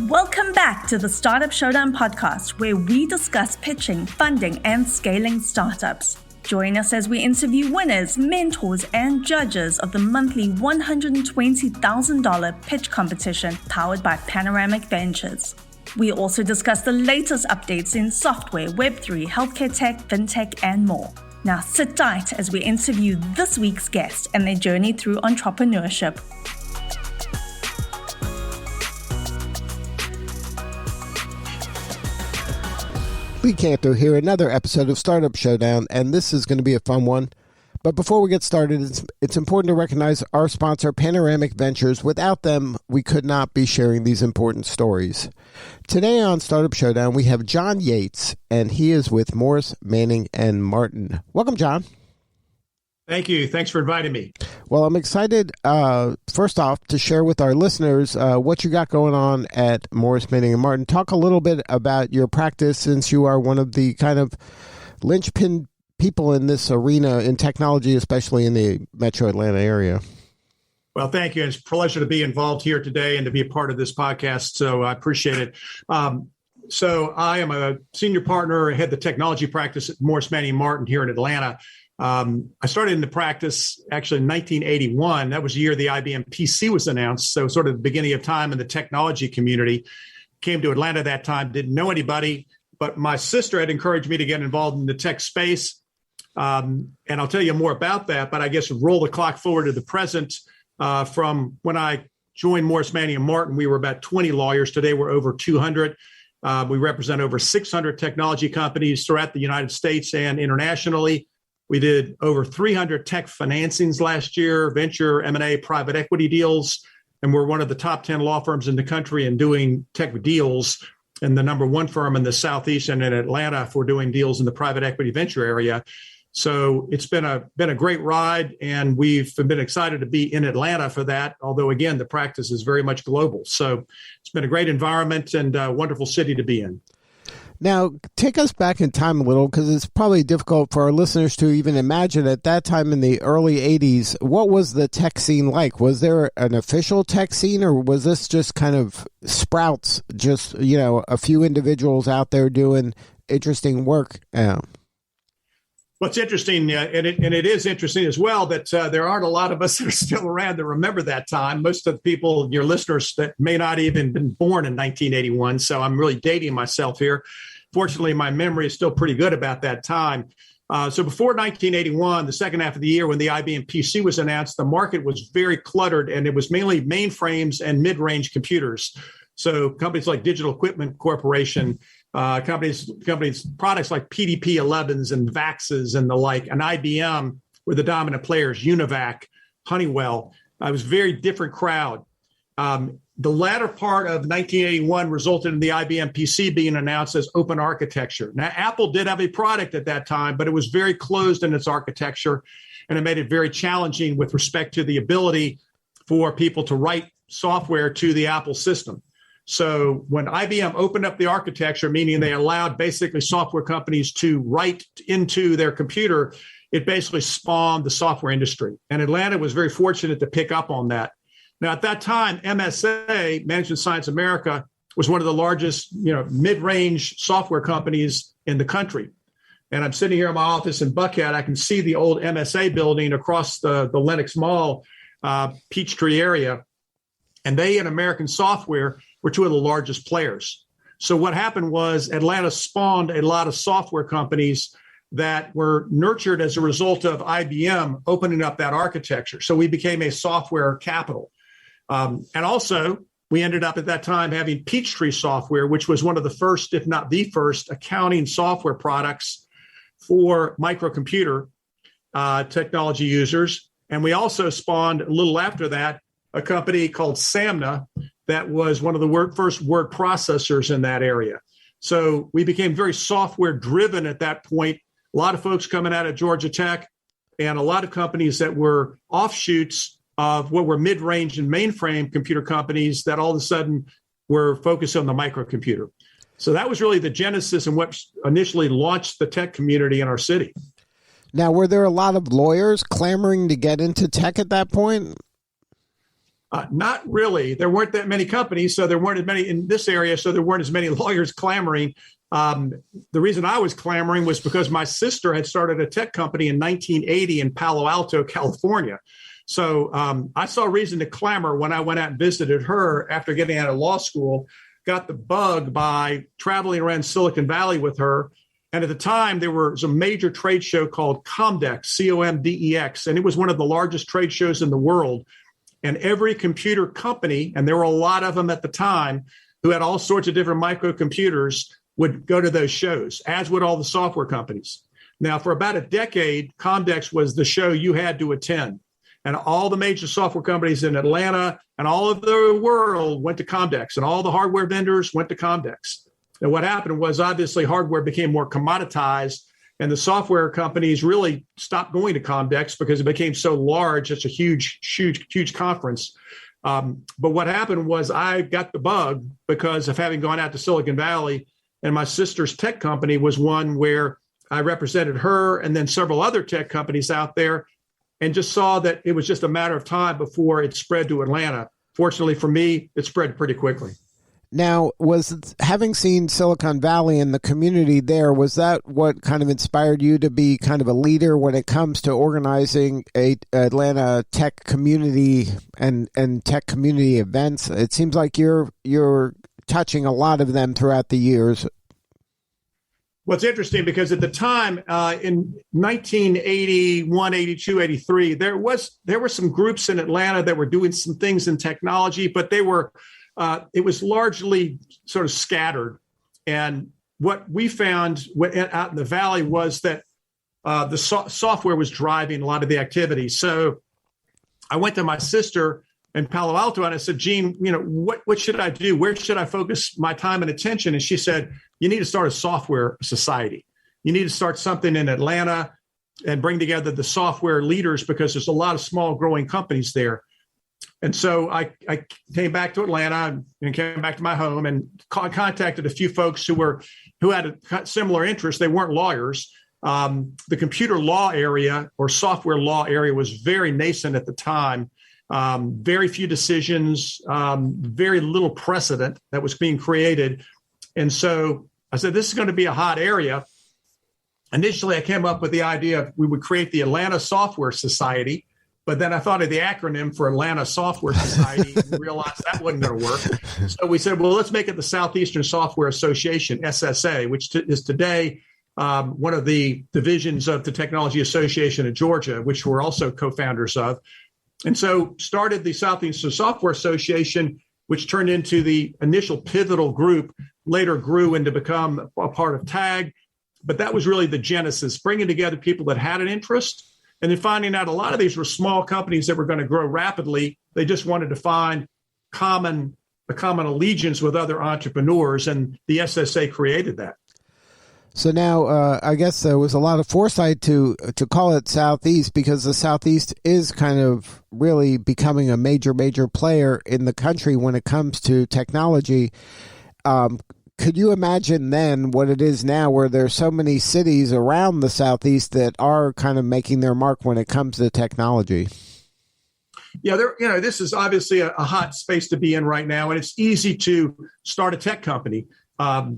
Welcome back to the Startup Showdown podcast, where we discuss pitching, funding, and scaling startups. Join us as we interview winners, mentors, and judges of the monthly $120,000 pitch competition powered by Panoramic Ventures. We also discuss the latest updates in software, Web3, healthcare tech, fintech, and more. Now sit tight as we interview this week's guest and their journey through entrepreneurship. Lee Cantor here, another episode of Startup Showdown, and this is going to be a fun one. But before we get started, it's important to recognize our sponsor, Panoramic Ventures. Without them, we could not be sharing these important stories. Today on Startup Showdown, we have John Yates, and he is with Morris, Manning, and Martin. Welcome, John. Thank you. Thanks for inviting me. Well, I'm excited, first off, to share with our listeners what you got going on at Morris, Manning, and Martin. Talk a little bit about your practice, since you are one of the kind of linchpin people in this arena in technology, especially in the metro Atlanta area. Well, thank you. It's a pleasure to be involved here today and to be a part of this podcast, so I appreciate it. So I am a senior partner, head the technology practice at Morris, Manning, and Martin here in Atlanta. I started in the practice actually in 1981. That was the year the IBM PC was announced. So sort of the beginning of time in the technology community. Came to Atlanta at that time, didn't know anybody, but my sister had encouraged me to get involved in the tech space. And I'll tell you more about that, but I guess roll the clock forward to the present. From when I joined Morris, Manning, and Martin, we were about 20 lawyers. Today, we're over 200. We represent over 600 technology companies throughout the United States and internationally. We did over 300 tech financings last year, venture, M&A, private equity deals, and we're one of the top 10 law firms in the country in doing tech deals, and the number one firm in the Southeast and in Atlanta for doing deals in the private equity venture area. So it's been a great ride, and we've been excited to be in Atlanta for that, although, again, the practice is very much global. So it's been a great environment and a wonderful city to be in. Now, take us back in time a little, because it's probably difficult for our listeners to even imagine at that time in the early 80s, what was the tech scene like? Was there an official tech scene, or was this just kind of sprouts, just, a few individuals out there doing interesting work? What's interesting, and it is interesting as well, that there aren't a lot of us that are still around that remember that time. Most of the people, your listeners, that may not even been born in 1981. So I'm really dating myself here. Fortunately, my memory is still pretty good about that time. So before 1981, the second half of the year, when the IBM PC was announced, the market was very cluttered, and it was mainly mainframes and mid-range computers. So companies like Digital Equipment Corporation, companies, products like PDP-11s and VAXs and the like, and IBM were the dominant players, Univac, Honeywell. It was a very different crowd. The latter part of 1981 resulted in the IBM PC being announced as open architecture. Now, Apple did have a product at that time, but it was very closed in its architecture, and it made it very challenging with respect to the ability for people to write software to the Apple system. So when IBM opened up the architecture, meaning they allowed basically software companies to write into their computer, it basically spawned the software industry. And Atlanta was very fortunate to pick up on that. Now, at that time, MSA, Management Science America, was one of the largest, mid-range software companies in the country. And I'm sitting here in my office in Buckhead. I can see the old MSA building across the Lenox Mall, Peachtree area. And they and American Software were two of the largest players. So what happened was Atlanta spawned a lot of software companies that were nurtured as a result of IBM opening up that architecture. So we became a software capital. And also, we ended up at that time having Peachtree Software, which was one of the first, if not the first, accounting software products for microcomputer technology users. And we also spawned a little after that a company called Samna that was one of the first word processors in that area. So we became very software driven at that point. A lot of folks coming out of Georgia Tech and a lot of companies that were offshoots of what were mid-range and mainframe computer companies that all of a sudden were focused on the microcomputer. So that was really the genesis and what initially launched the tech community in our city. Now, were there a lot of lawyers clamoring to get into tech at that point? Not really. There weren't that many companies, so there weren't as many in this area, so there weren't as many lawyers clamoring. The reason I was clamoring was because my sister had started a tech company in 1980 in Palo Alto, California. So I saw reason to clamor when I went out and visited her after getting out of law school, got the bug by traveling around Silicon Valley with her. And at the time, there was a major trade show called Comdex, COMDEX, and it was one of the largest trade shows in the world. And every computer company, and there were a lot of them at the time, who had all sorts of different microcomputers, would go to those shows, as would all the software companies. Now, for about a decade, Comdex was the show you had to attend. And all the major software companies in Atlanta and all of the world went to Comdex, and all the hardware vendors went to Comdex. And what happened was, obviously, hardware became more commoditized, and the software companies really stopped going to Comdex because it became so large. It's a huge conference. But what happened was I got the bug because of having gone out to Silicon Valley, and my sister's tech company was one where I represented her and then several other tech companies out there, and just saw that it was just a matter of time before it spread to Atlanta. Fortunately for me, it spread pretty quickly. Now, having seen Silicon Valley and the community there, was that what kind of inspired you to be kind of a leader when it comes to organizing a Atlanta tech community and tech community events? It seems like you're touching a lot of them throughout the years. Well, it's interesting because at the time, in 1981, 82, 83, there were some groups in Atlanta that were doing some things in technology, but it was largely sort of scattered. And what we found out in the Valley was that the software was driving a lot of the activity. So I went to my sister in Palo Alto and I said, Jean, what should I do? Where should I focus my time and attention? And she said, you need to start a software society. You need to start something in Atlanta and bring together the software leaders because there's a lot of small growing companies there. And so I came back to Atlanta and came back to my home and contacted a few folks who had a similar interest. They weren't lawyers. The computer law area or software law area was very nascent at the time. Very few decisions, very little precedent that was being created. And so I said, this is going to be a hot area. Initially, I came up with the idea we would create the Atlanta Software Society. But then I thought of the acronym for Atlanta Software Society and realized that wasn't going to work. So we said, well, let's make it the Southeastern Software Association, SSA, which is today one of the divisions of the Technology Association of Georgia, which we're also co-founders of. And so started the Southeastern Software Association, which turned into the initial pivotal group, later grew into become a part of TAG. But that was really the genesis, bringing together people that had an interest. And then finding out a lot of these were small companies that were going to grow rapidly. They just wanted to find a common allegiance with other entrepreneurs, and the SSA created that. So now I guess there was a lot of foresight to call it Southeast because the Southeast is kind of really becoming a major player in the country when it comes to technology. Could you imagine then what it is now where there's so many cities around the Southeast that are kind of making their mark when it comes to technology? Yeah, this is obviously a hot space to be in right now, and it's easy to start a tech company.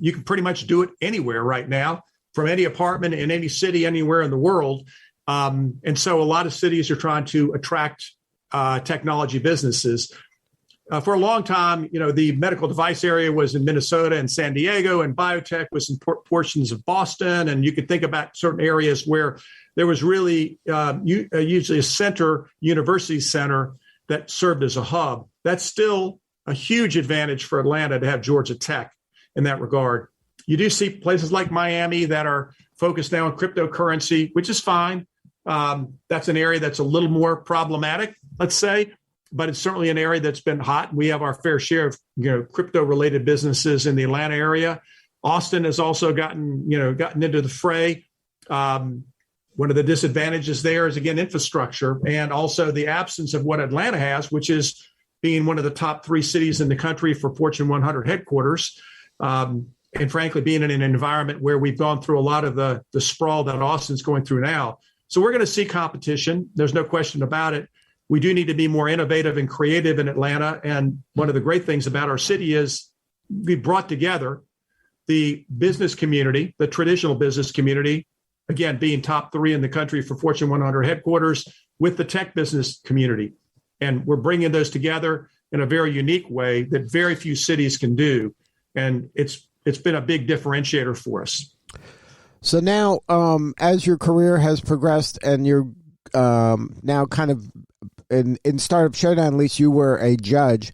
You can pretty much do it anywhere right now, from any apartment in any city, anywhere in the world. And so a lot of cities are trying to attract technology businesses. For a long time, the medical device area was in Minnesota and San Diego, and biotech was in portions of Boston. And you could think about certain areas where there was really usually a university center that served as a hub. That's still a huge advantage for Atlanta to have Georgia Tech in that regard. You do see places like Miami that are focused now on cryptocurrency, which is fine. That's an area that's a little more problematic, let's say. But it's certainly an area that's been hot. We have our fair share of crypto-related businesses in the Atlanta area. Austin has also gotten into the fray. One of the disadvantages there is, again, infrastructure and also the absence of what Atlanta has, which is being one of the top 3 cities in the country for Fortune 100 headquarters. And frankly, being in an environment where we've gone through a lot of the sprawl that Austin's going through now. So we're going to see competition. There's no question about it. we do need to be more innovative and creative in Atlanta. And one of the great things about our city is we brought together the business community, the traditional business community, again, being top 3 in the country for Fortune 100 headquarters, with the tech business community. And we're bringing those together in a very unique way that very few cities can do. And it's been a big differentiator for us. So now, as your career has progressed and you're now kind of in Startup Showdown, at least you were a judge.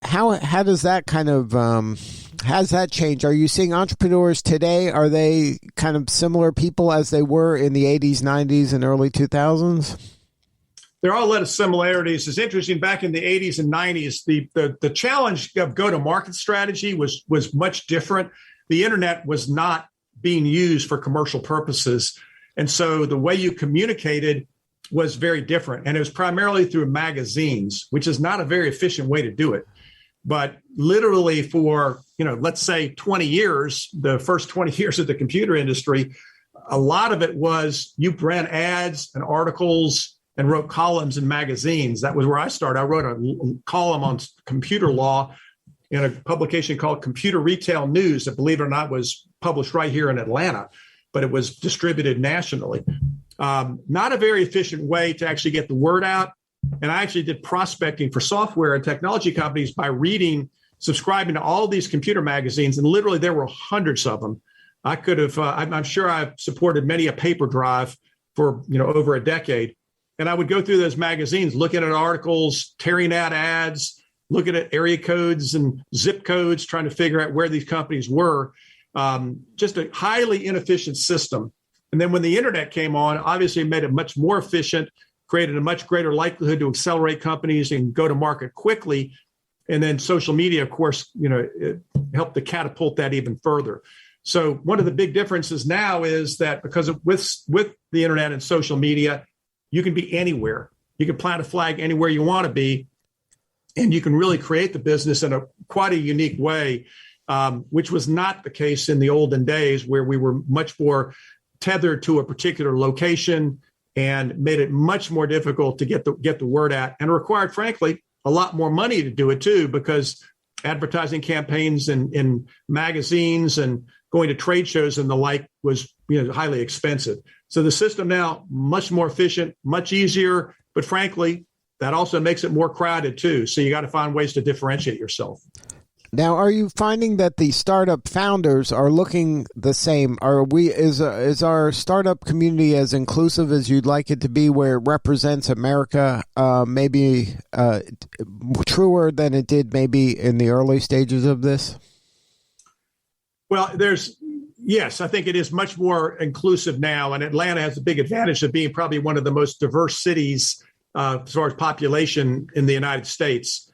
How does that kind of has that changed? Are you seeing entrepreneurs today? Are they kind of similar people as they were in the 80s, 90s, and early 2000s? There are a lot of similarities. It's interesting. Back in the 80s and 90s, the challenge of go-to-market strategy was much different. The internet was not being used for commercial purposes. And so the way you communicated was very different. And it was primarily through magazines, which is not a very efficient way to do it. But literally for, let's say 20 years, the first 20 years of the computer industry, a lot of it was you ran ads and articles and wrote columns in magazines. That was where I started. I wrote a column on computer law in a publication called Computer Retail News that, believe it or not, was published right here in Atlanta, but it was distributed nationally. Not a very efficient way to actually get the word out. And I actually did prospecting for software and technology companies by subscribing to all these computer magazines. And literally there were hundreds of them. I could have, I'm sure I've supported many a paper drive for, over a decade. And I would go through those magazines, looking at articles, tearing out ads, looking at area codes and zip codes, trying to figure out where these companies were. Just a highly inefficient system. And then when the internet came on, obviously it made it much more efficient, created a much greater likelihood to accelerate companies and go to market quickly. And then social media, of course, it helped to catapult that even further. So one of the big differences now is that because with the internet and social media, you can be anywhere. You can plant a flag anywhere you want to be, and you can really create the business in quite a unique way, which was not the case in the olden days, where we were much more tethered to a particular location and made it much more difficult to get the word out, and required, frankly, a lot more money to do it too, because advertising campaigns in magazines and going to trade shows and the like was highly expensive. So the system now much more efficient, much easier, but frankly, that also makes it more crowded too. So you got to find ways to differentiate yourself. Now, are you finding that the startup founders are looking the same? Is our startup community as inclusive as you'd like it to be, where it represents America, maybe truer than it did maybe in the early stages of this? Well, yes, I think it is much more inclusive now, and Atlanta has a big advantage of being probably one of the most diverse cities as far as population in the United States.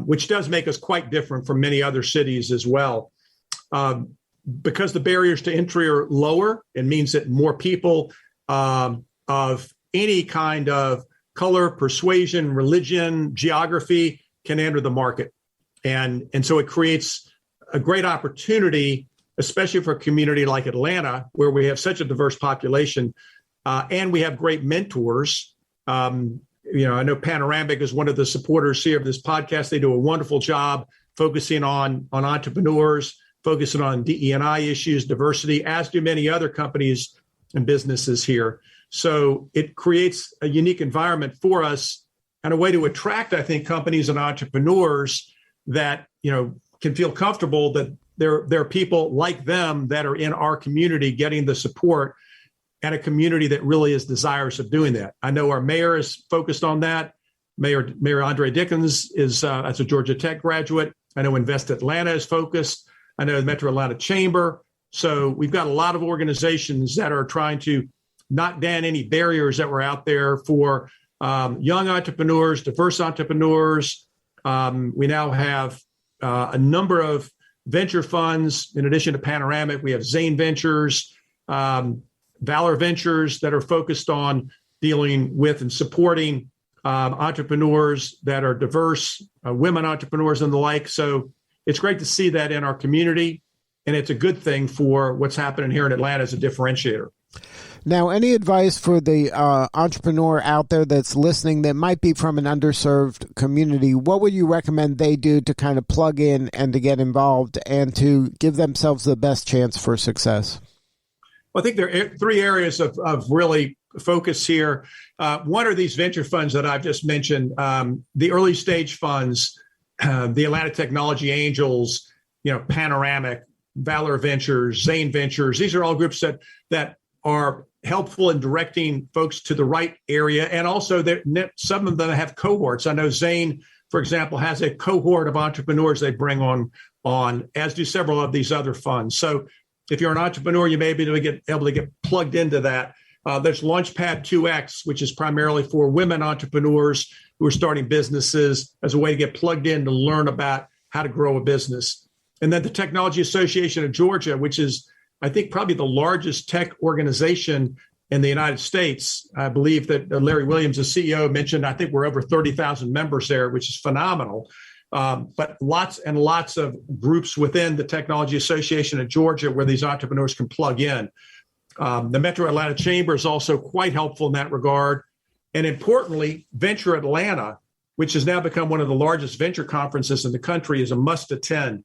Which does make us quite different from many other cities as well. Because the barriers to entry are lower, it means that more people of any kind of color, persuasion, religion, geography can enter the market. And so it creates a great opportunity, especially for a community like Atlanta, where we have such a diverse population, and we have great mentors. I know Panoramic is one of the supporters here of this podcast. They do a wonderful job focusing on entrepreneurs, focusing on DE&I issues, diversity, as do many other companies and businesses here. So it creates a unique environment for us and a way to attract, I think, companies and entrepreneurs that, can feel comfortable that there are people like them that are in our community getting the support, and a community that really is desirous of doing that. I know our mayor is focused on that. Mayor Andre Dickens is as a Georgia Tech graduate. I know Invest Atlanta is focused. I know the Metro Atlanta Chamber. So we've got a lot of organizations that are trying to knock down any barriers that were out there for young entrepreneurs, diverse entrepreneurs. We now have a number of venture funds. In addition to Panoramic, we have Zane Ventures, Valor Ventures that are focused on dealing with and supporting entrepreneurs that are diverse, women entrepreneurs and the like. So it's great to see that in our community, and it's a good thing for what's happening here in Atlanta as a differentiator. Now, any advice for the entrepreneur out there that's listening that might be from an underserved community? What would you recommend they do to kind of plug in and to get involved and to give themselves the best chance for success? Well, I think there are three areas of really focus here. One are these venture funds that I've just mentioned, the early stage funds, the Atlanta Technology Angels, Panoramic, Valor Ventures, Zane Ventures. These are all groups that are helpful in directing folks to the right area. And also some of them have cohorts. I know Zane, for example, has a cohort of entrepreneurs they bring on, as do several of these other funds. So if you're an entrepreneur, you may be able to get plugged into that. There's Launchpad 2X, which is primarily for women entrepreneurs who are starting businesses as a way to get plugged in to learn about how to grow a business. And then the Technology Association of Georgia, which is, I think, probably the largest tech organization in the United States. I believe that Larry Williams, the CEO, mentioned, I think we're over 30,000 members there, which is phenomenal. But lots and lots of groups within the Technology Association of Georgia where these entrepreneurs can plug in. The Metro Atlanta Chamber is also quite helpful in that regard. And importantly, Venture Atlanta, which has now become one of the largest venture conferences in the country, is a must attend.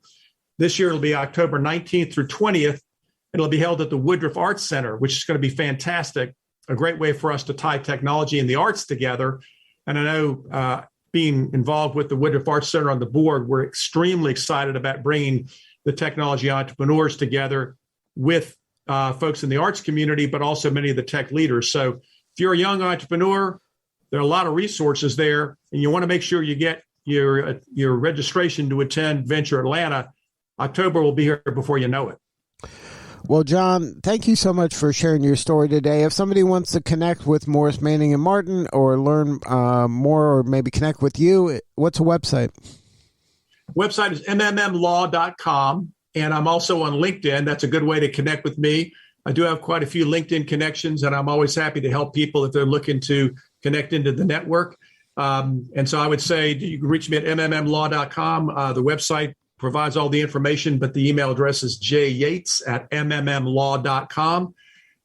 This year, it'll be October 19th through 20th. It'll be held at the Woodruff Arts Center, which is going to be fantastic, a great way for us to tie technology and the arts together. And I know being involved with the Woodruff Arts Center on the board, we're extremely excited about bringing the technology entrepreneurs together with folks in the arts community, but also many of the tech leaders. So if you're a young entrepreneur, there are a lot of resources there, and you want to make sure you get your registration to attend Venture Atlanta. October will be here before you know it. Well, John, thank you so much for sharing your story today. If somebody wants to connect with Morris, Manning, and Martin or learn more or maybe connect with you, what's a website? Website is mmmlaw.com, and I'm also on LinkedIn. That's a good way to connect with me. I do have quite a few LinkedIn connections, and I'm always happy to help people if they're looking to connect into the network. And so I would say you can reach me at mmmlaw.com. The website provides all the information, but the email address is jyates@mmmlaw.com.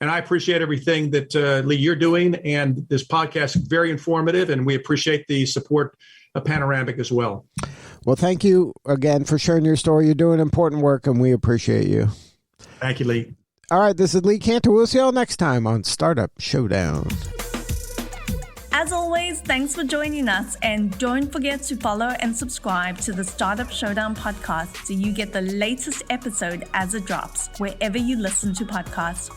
And I appreciate everything that, Lee, you're doing. And this podcast is very informative, and we appreciate the support of Panoramic as well. Well, thank you again for sharing your story. You're doing important work, and we appreciate you. Thank you, Lee. All right, this is Lee Cantor. We'll see you all next time on Startup Showdown. As always, thanks for joining us, and don't forget to follow and subscribe to the Startup Showdown podcast so you get the latest episode as it drops, wherever you listen to podcasts.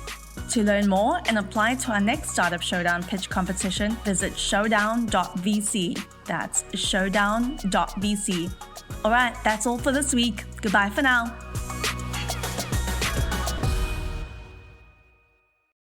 To learn more and apply to our next Startup Showdown pitch competition, visit showdown.vc. That's showdown.vc. All right, that's all for this week. Goodbye for now.